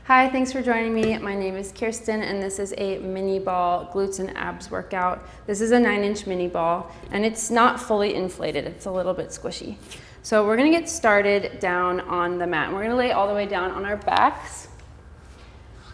Hi, thanks for joining me. My name is Kirsten and this is a mini ball glutes and abs workout. This is a 9-inch mini ball and it's not fully inflated. It's a little bit squishy. So we're gonna get started down on the mat. We're gonna lay all the way down on our backs.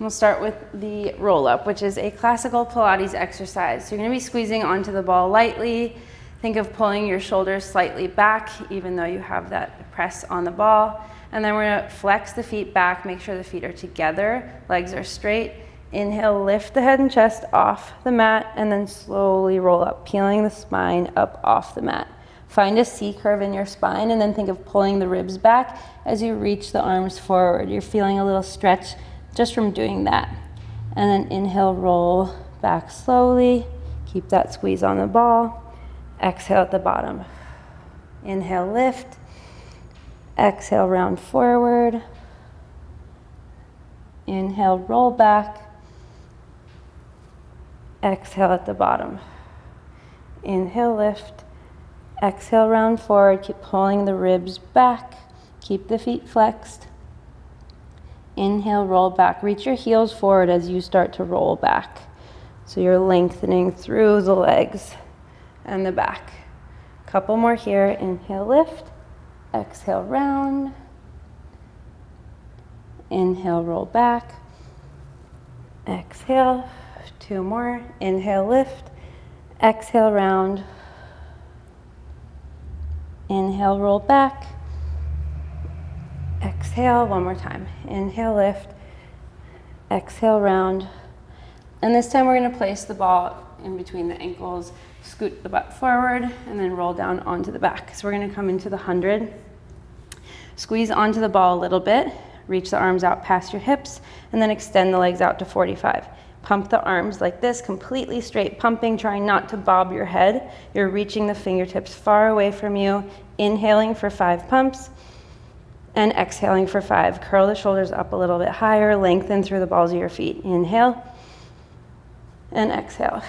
We'll start with the roll up, which is a classical Pilates exercise. So you're gonna be squeezing onto the ball lightly. Think of pulling your shoulders slightly back, even though you have that press on the ball. And then we're gonna flex the feet back, make sure the feet are together, legs are straight. Inhale, lift the head and chest off the mat, and then slowly roll up, peeling the spine up off the mat. Find a C curve in your spine, and then think of pulling the ribs back as you reach the arms forward. You're feeling a little stretch just from doing that. And then inhale, roll back slowly. Keep that squeeze on the ball. Exhale at the bottom. Inhale, lift. Exhale, round forward. Inhale, roll back. Exhale at the bottom. Inhale, lift. Exhale, round forward. Keep pulling the ribs back. Keep the feet flexed. Inhale, roll back. Reach your heels forward as you start to roll back. So you're lengthening through the legs and the back. Couple more here. Inhale, lift. Exhale, round. Inhale, roll back. Exhale. 2 more. Inhale, lift. Exhale, round. Inhale, roll back. Exhale, 1 more time. Inhale, lift. Exhale, round. And this time we're going to place the ball in between the ankles, scoot the butt forward, and then roll down onto the back. So we're going to come into the 100. Squeeze onto the ball a little bit, reach the arms out past your hips, and then extend the legs out to 45. Pump the arms like this, completely straight pumping, trying not to bob your head. You're reaching the fingertips far away from you, inhaling for 5 pumps, and exhaling for 5. Curl the shoulders up a little bit higher, lengthen through the balls of your feet. Inhale, and exhale.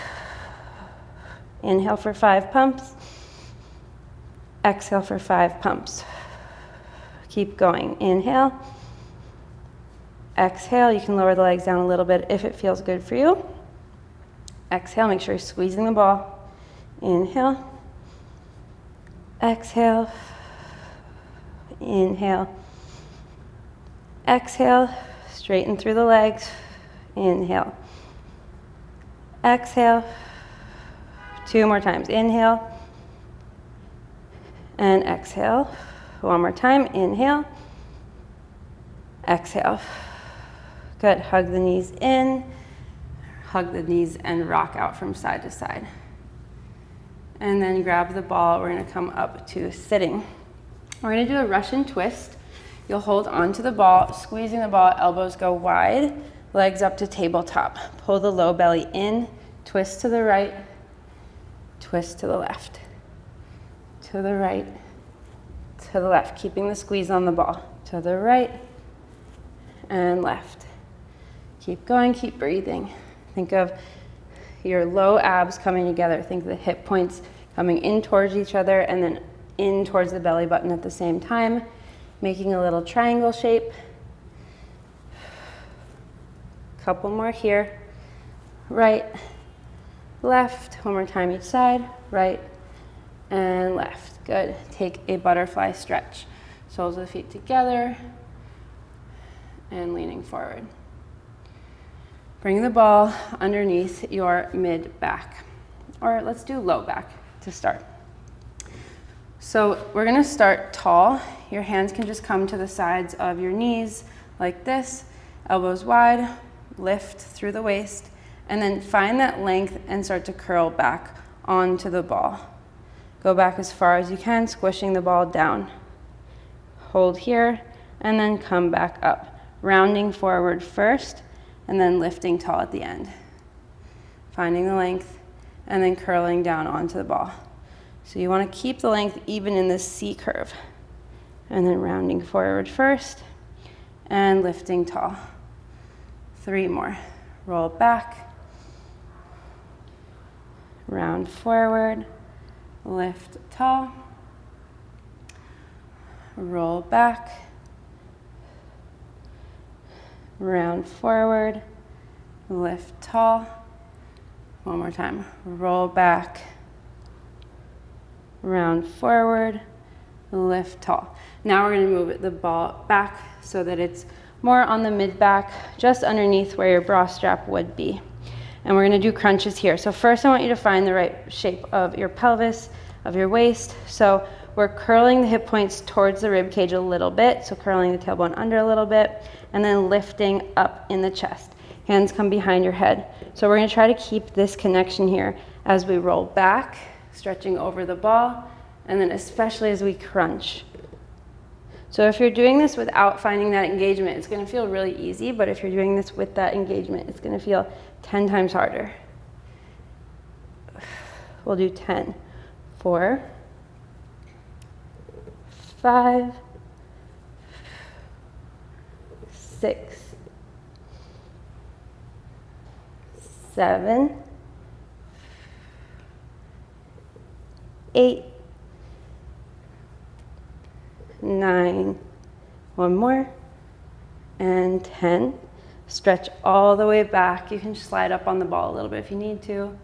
Inhale for 5 pumps. Exhale for 5 pumps. Keep going. Inhale. Exhale. You can lower the legs down a little bit if it feels good for you. Exhale. Make sure you're squeezing the ball. Inhale. Exhale. Inhale. Exhale. Straighten through the legs. Inhale. Exhale. 2 more times. Inhale. And exhale. 1 more time. Inhale. Exhale. Good. Hug the knees in. Hug the knees and rock out from side to side. And then grab the ball. We're going to come up to sitting. We're going to do a Russian twist. You'll hold onto the ball, squeezing the ball, elbows go wide, legs up to tabletop. Pull the low belly in, twist to the right, twist to the left, to the right, to the left, keeping the squeeze on the ball. To the right and left. Keep going, keep breathing. Think of your low abs coming together. Think of the hip points coming in towards each other and then in towards the belly button at the same time, making a little triangle shape. Couple more here. Right, left. 1 more time each side. Right and left. Good. Take a butterfly stretch. Soles of the feet together and leaning forward. Bring the ball underneath your mid back, or let's do low back to start. So we're going to start tall. Your hands can just come to the sides of your knees like this, elbows wide, lift through the waist, and then find that length and start to curl back onto the ball. Go back as far as you can, squishing the ball down. Hold here, and then come back up. Rounding forward first, and then lifting tall at the end. Finding the length, and then curling down onto the ball. So you want to keep the length even in this C curve. And then rounding forward first, and lifting tall. 3 more. Roll back. Round forward. Lift tall. Roll back. round forward, lift tall. One more time, roll back, round forward, lift tall. Now we're gonna move the ball back so that it's more on the mid back, just underneath where your bra strap would be. And we're gonna do crunches here. So first I want you to find the right shape of your pelvis, of your waist. So we're curling the hip points towards the rib cage a little bit, so curling the tailbone under a little bit, and then lifting up in the chest. Hands come behind your head. So we're gonna try to keep this connection here as we roll back, stretching over the ball, and then especially as we crunch. So if you're doing this without finding that engagement, it's gonna feel really easy, but if you're doing this with that engagement, it's gonna feel 10 times harder. We'll do 10. 4, 5, 6, 7, 8, 9, one more, and 10. Stretch all the way back. You can slide up on the ball a little bit if you need to.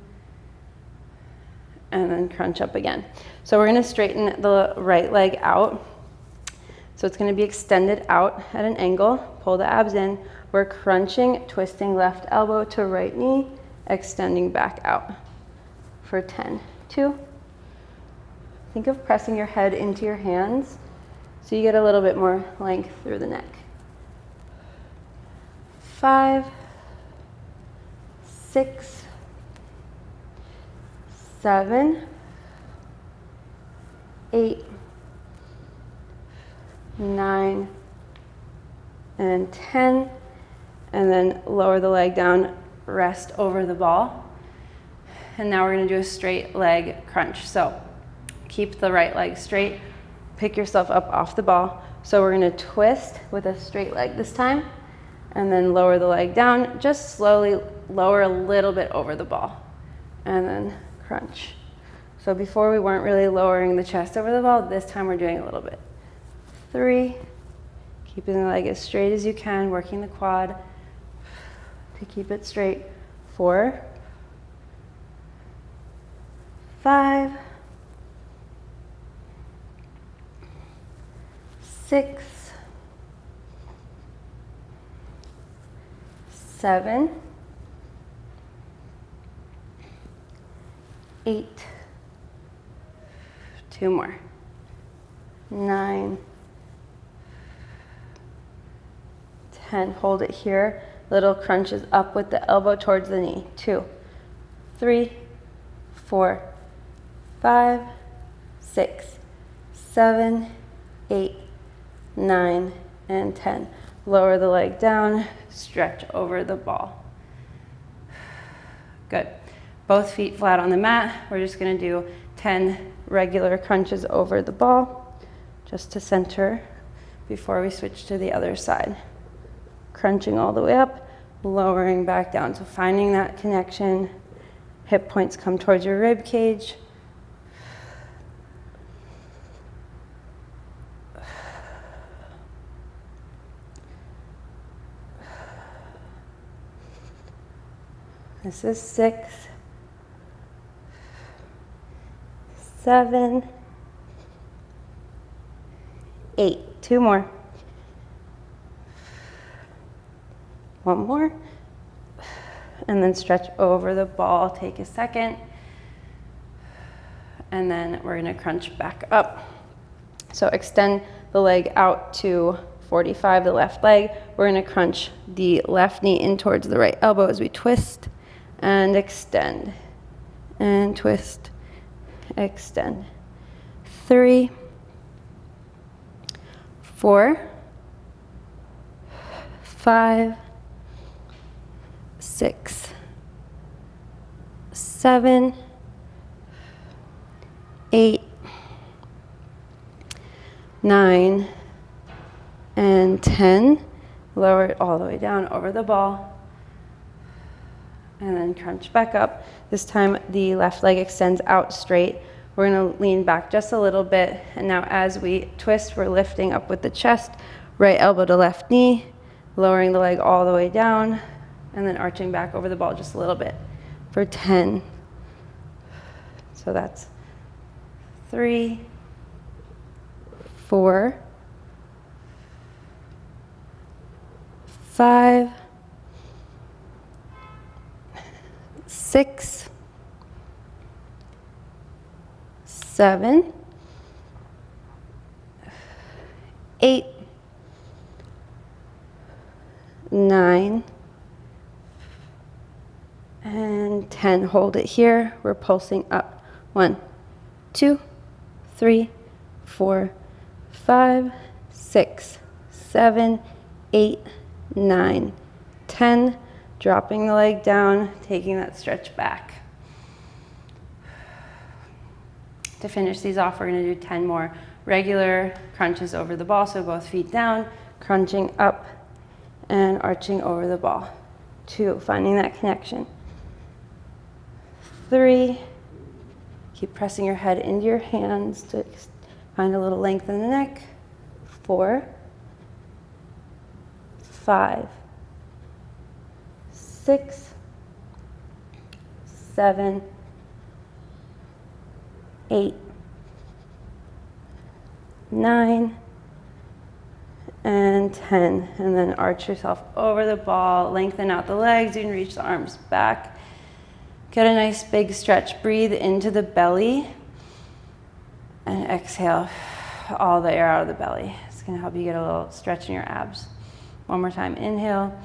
And then crunch up again. So we're gonna straighten the right leg out. So it's gonna be extended out at an angle. Pull the abs in. We're crunching, twisting left elbow to right knee, extending back out for 10. 2. Think of pressing your head into your hands so you get a little bit more length through the neck. 5, 6, 7, 8, 9, and 10. And then lower the leg down, rest over the ball. And now we're gonna do a straight leg crunch. So keep the right leg straight, pick yourself up off the ball. So we're gonna twist with a straight leg this time, and then lower the leg down, just slowly lower a little bit over the ball, and then crunch. So before we weren't really lowering the chest over the ball, this time we're doing a little bit. 3, keeping the leg as straight as you can, working the quad to keep it straight. 4, 5, 6, 7, 8, 2 more, 9, 10, hold it here, little crunches up with the elbow towards the knee. 2, 3, 4, 5, 6, 7, 8, 9, and 10. Lower the leg down, stretch over the ball. Good. Both feet flat on the mat. We're just gonna do 10 regular crunches over the ball, just to center before we switch to the other side. Crunching all the way up, lowering back down. So finding that connection. Hip points come towards your rib cage. This is 6, 7, 8. 2 more. 1 more. And then stretch over the ball. Take a second. And then we're going to crunch back up. So extend the leg out to 45, the left leg. We're going to crunch the left knee in towards the right elbow as we twist and extend and twist, extend. 3, 4, 5, 6, 7, 8, 9, and 10. Lower it all the way down over the ball. And then crunch back up. This time the left leg extends out straight. We're gonna lean back just a little bit. And now as we twist, we're lifting up with the chest, right elbow to left knee, lowering the leg all the way down, and then arching back over the ball just a little bit for 10. So that's 3, 4, 5, 6, 7, 8, 9, and 10. Hold it here. We're pulsing up. 1, 2, 3, 4, 5, 6, 7, 8, 9, 10. Dropping the leg down, taking that stretch back. To finish these off, we're going to do 10 more regular crunches over the ball. So both feet down, crunching up, and arching over the ball. 2, finding that connection. 3, keep pressing your head into your hands to find a little length in the neck. 4, 5, 6, 7, 8, 9, and 10. And then arch yourself over the ball, lengthen out the legs, you can reach the arms back. Get a nice big stretch. Breathe into the belly and exhale all the air out of the belly. It's going to help you get a little stretch in your abs. One more time. Inhale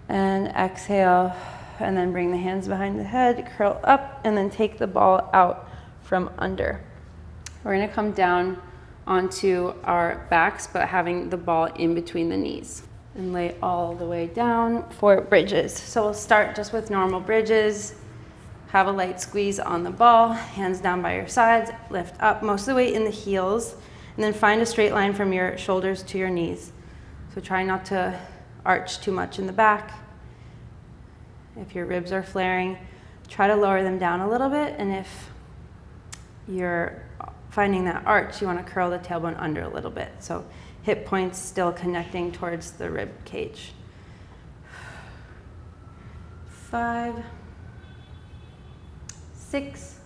and exhale, and then bring the hands behind the head, curl up, and then take the ball out from under. We're going to come down onto our backs, but having the ball in between the knees, and lay all the way down for bridges. So we'll start just with normal bridges. Have a light squeeze on the ball, hands down by your sides, lift up, most of the weight in the heels, and then find a straight line from your shoulders to your knees. So try not to arch too much in the back. If your ribs are flaring, try to lower them down a little bit, and if you're finding that arch, you want to curl the tailbone under a little bit. So hip points still connecting towards the rib cage. 5, 6,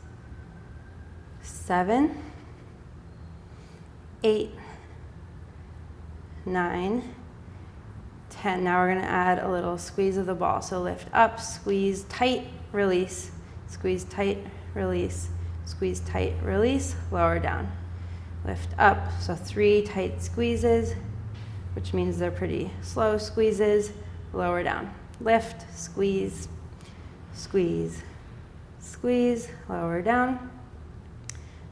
7, 8, 9, 10. Now we're going to add a little squeeze of the ball. So lift up, squeeze tight, release, squeeze tight, release, squeeze tight, release, lower down. Lift up, so 3 tight squeezes, which means they're pretty slow squeezes, lower down. Lift, squeeze, squeeze, squeeze, lower down.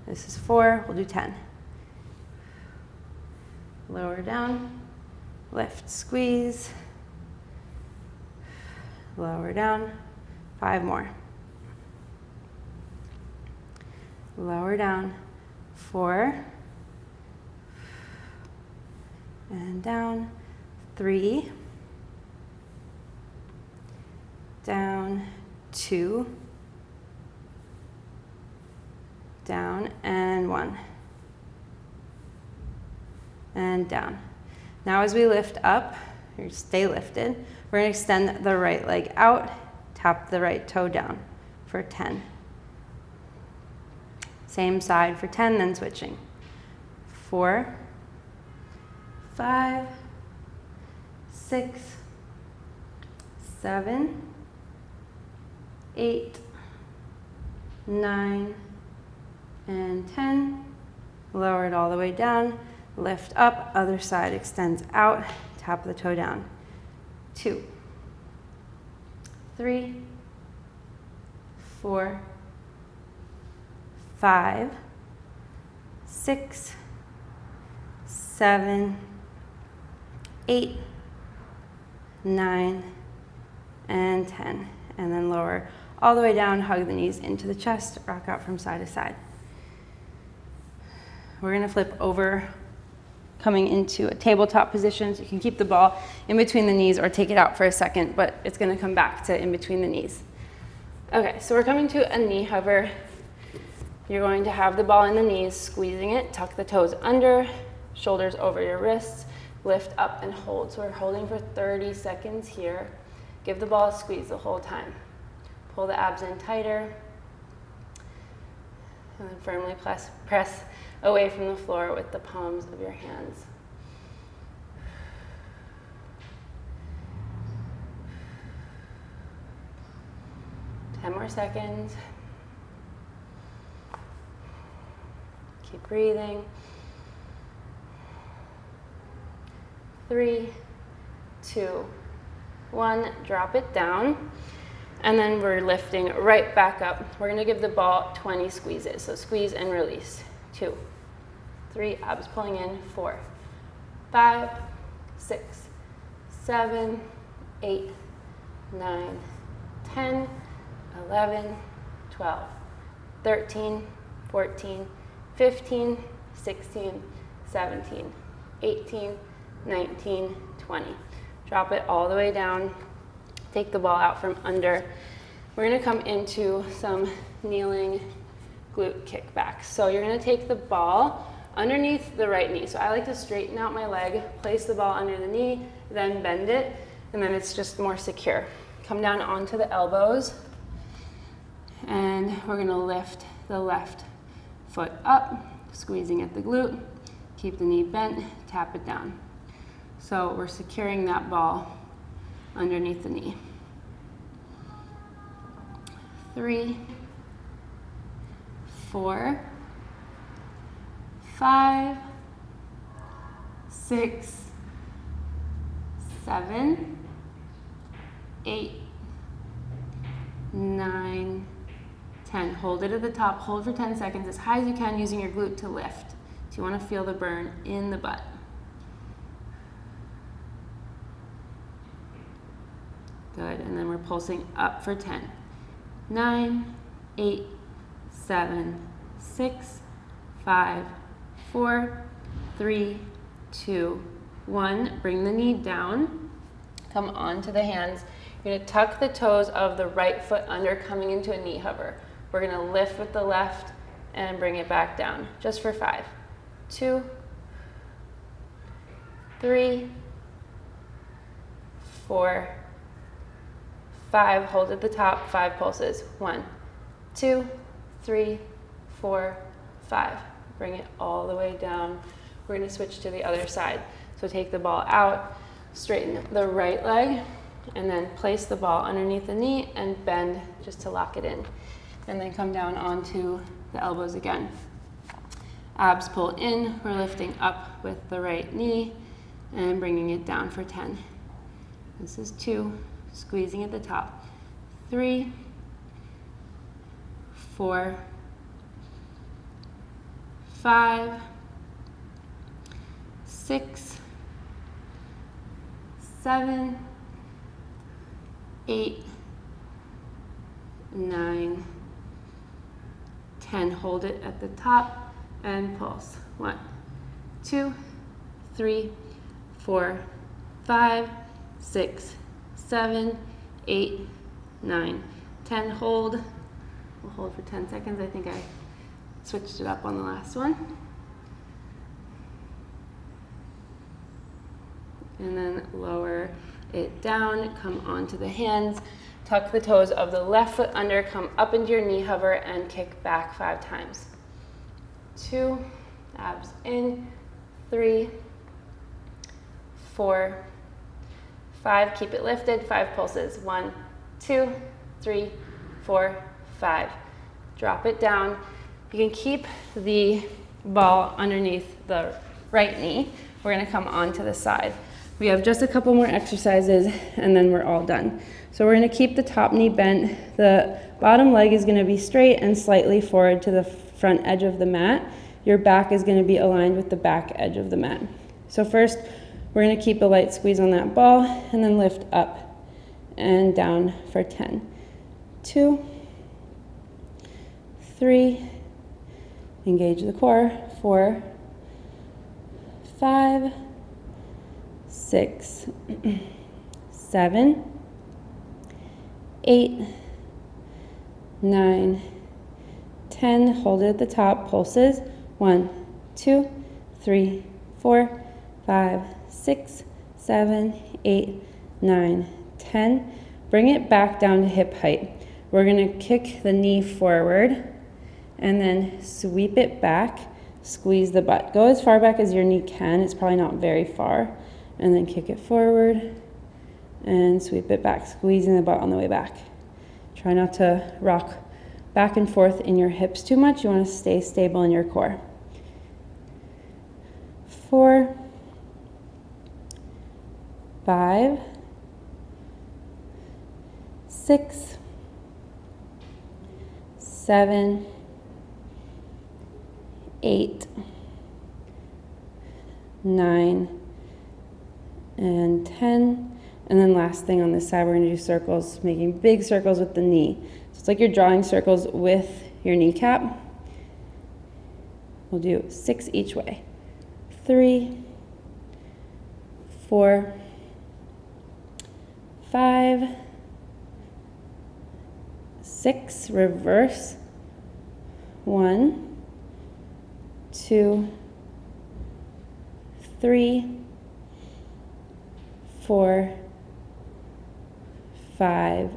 This is 4, we'll do 10. Lower down, lift, squeeze, lower down, 5 more. Lower down, 4, and down, 3, down, 2, down, and 1, and down. Now as we lift up, or stay lifted, we're going to extend the right leg out, tap the right toe down for 10. Same side for 10, then switching. 4, 5, 6, 7, 8, 9, and 10. Lower it all the way down. Lift up, other side extends out, tap the toe down. 2, 3, 4, 5, 6, 7, 8, 9, and 10. And then lower all the way down, hug the knees into the chest, rock out from side to side. We're gonna flip over, coming into a tabletop position. So you can keep the ball in between the knees or take it out for a second, but it's gonna come back to in between the knees. Okay, so we're coming to a knee hover. You're going to have the ball in the knees, squeezing it, tuck the toes under, shoulders over your wrists, lift up and hold. So we're holding for 30 seconds here. Give the ball a squeeze the whole time. Pull the abs in tighter. And then firmly press away from the floor with the palms of your hands. More seconds. Keep breathing. 3, 2, 1. Drop it down. And then we're lifting right back up. We're going to give the ball 20 squeezes. So squeeze and release. 2, 3, abs pulling in. 4, 5, 6, 7, 8, 9, 10, 11, 12, 13, 14, 15, 16, 17, 18, 19, 20. Drop it all the way down. Take the ball out from under. We're going to come into some kneeling glute kickbacks. So you're going to take the ball underneath the right knee. So I like to straighten out my leg, place the ball under the knee, then bend it, and then it's just more secure. Come down onto the elbows. And we're going to lift the left foot up, squeezing at the glute. Keep the knee bent, tap it down. So we're securing that ball underneath the knee. 3, 4, 5, 6, 7, 8, 9, 10. Hold it at the top. Hold for 10 seconds as high as you can using your glute to lift. So you want to feel the burn in the butt. Good. And then we're pulsing up for 10. 9, 8, 7, 6, 5, 4, 3, 2, 1. Bring the knee down. Come onto the hands. You're going to tuck the toes of the right foot under, coming into a knee hover. We're going to lift with the left and bring it back down, just for 5, 2, 3, 4, 5. Hold at the top, 5 pulses. 1, 2, 3, 4, 5. Bring it all the way down. We're going to switch to the other side. So take the ball out, straighten the right leg, and then place the ball underneath the knee and bend just to lock it in. And then come down onto the elbows again. Abs pull in, we're lifting up with the right knee and bringing it down for 10. This is 2, squeezing at the top. 3, 4, 5, 6, 7, 8, 9, 10. Hold it at the top and pulse. 1, 2, 3, 4, 5, 6, 7, 8, 9, 10. Hold. We'll hold for 10 seconds. I think I switched it up on the last one. And then lower it down, come onto the hands, tuck the toes of the left foot under, come up into your knee hover and kick back 5 times. 2, abs in, 3, 4, 5, keep it lifted, 5 pulses. 1, 2, 3, 4, 5. Drop it down. You can keep the ball underneath the right knee. We're going to come onto the side. We have just a couple more exercises and then we're all done. So we're going to keep the top knee bent. The bottom leg is going to be straight and slightly forward to the front edge of the mat. Your back is going to be aligned with the back edge of the mat. So first, we're going to keep a light squeeze on that ball and then lift up and down for 10. 2, 3, engage the core. 4, 5, 6, 7, 8, 9, 10. Hold it at the top. Pulses. 1, 2, 3, 4, 5, 6, 7, 8, 9, 10. Bring it back down to hip height. We're gonna kick the knee forward and then sweep it back, squeeze the butt. Go as far back as your knee can, it's probably not very far. And then kick it forward and sweep it back, squeezing the butt on the way back. Try not to rock back and forth in your hips too much. You wanna stay stable in your core. 4, 5, 6, 7, 8, 9, and 10. And then last thing on this side, we're gonna do circles, making big circles with the knee. So it's like you're drawing circles with your kneecap. We'll do 6 each way. 3, 4, 5, 6, reverse. 1, 2, 3, 4, 5,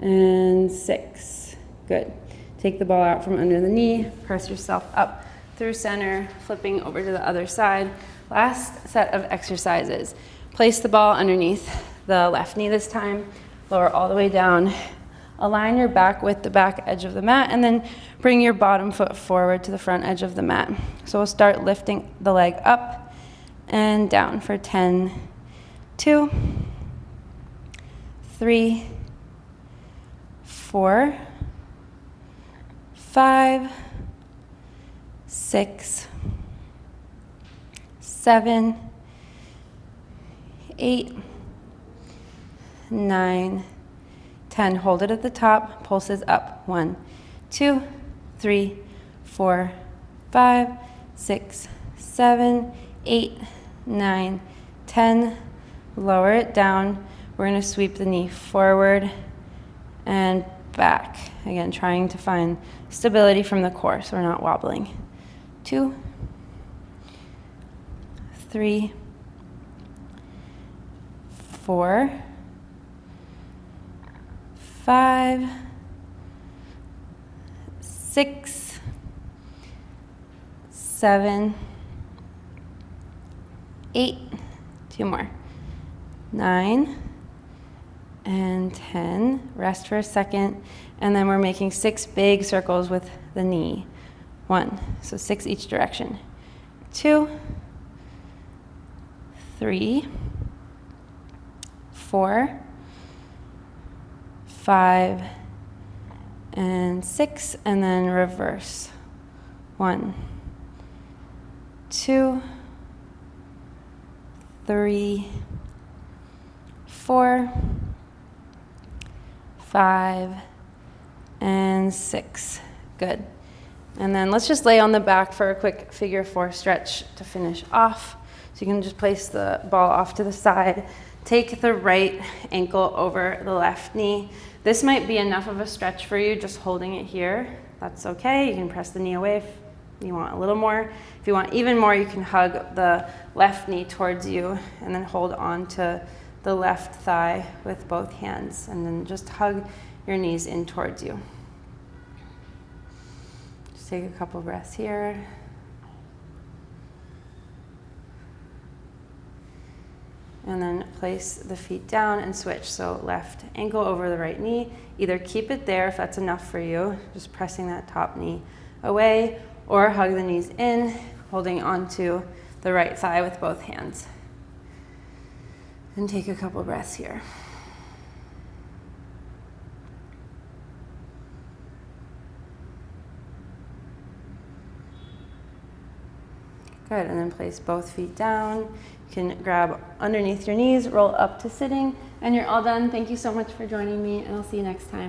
and 6. Good. Take the ball out from under the knee, press yourself up through center, flipping over to the other side. Last set of exercises. Place the ball underneath the left knee this time, lower all the way down. Align your back with the back edge of the mat, and then bring your bottom foot forward to the front edge of the mat. So we'll start lifting the leg up and down for 10, 2, 3, 4, 5, 6, 7, 8, 9, 10. Hold it at the top, pulses up. 1, 2, 3, 4, 5, 6, 7, 8, 9, 10. Lower it down. We're going to sweep the knee forward and back. Again, trying to find stability from the core so we're not wobbling. 2, 3, 4, 5, 6, 7, 8, 2 more, 9, and 10. Rest for a second, and then we're making 6 big circles with the knee. 1, so 6 each direction. 2, 3, 4, 5, and 6, and then reverse. 1, 2, 3, 4, 5, and 6. Good. And then let's just lay on the back for a quick figure 4 stretch to finish off. So you can just place the ball off to the side. Take the right ankle over the left knee. This might be enough of a stretch for you, just holding it here. That's okay. You can press the knee away if you want a little more. If you want even more, you can hug the left knee towards you and then hold on to the left thigh with both hands, and then just hug your knees in towards you. Just take a couple breaths here. And then place the feet down and switch. So left ankle over the right knee. Either keep it there if that's enough for you, just pressing that top knee away, or hug the knees in, holding onto the right thigh with both hands. And take a couple breaths here. Good, and then place both feet down. You can grab underneath your knees, roll up to sitting, and you're all done. Thank you so much for joining me, and I'll see you next time.